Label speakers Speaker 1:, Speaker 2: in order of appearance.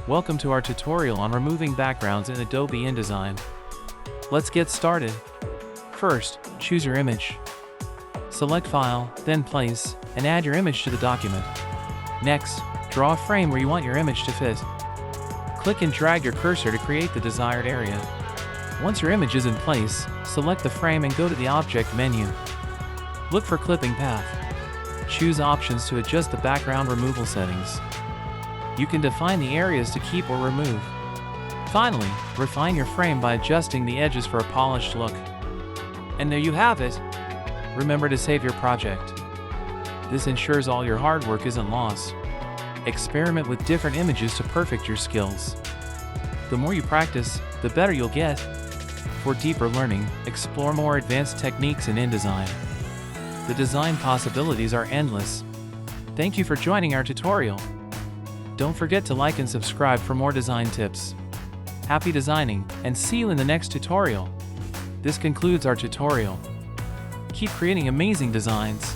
Speaker 1: Welcome to our tutorial on removing backgrounds in Adobe InDesign. Let's get started. First, choose your image. Select File, then Place, and add your image to the document. Next, draw a frame where you want your image to fit. Click and drag your cursor to create the desired area. Once your image is in place, select the frame and go to the Object menu. Look for Clipping Path. Choose options to adjust the background removal settings. You can define the areas to keep or remove. Finally, refine your frame by adjusting the edges for a polished look. And there you have it. Remember to save your project. This ensures all your hard work isn't lost. Experiment with different images to perfect your skills. The more you practice, the better you'll get. For deeper learning, explore more advanced techniques in InDesign. The design possibilities are endless. Thank you for joining our tutorial. Don't forget to like and subscribe for more design tips. Happy designing, and see you in the next tutorial. This concludes our tutorial. Keep creating amazing designs.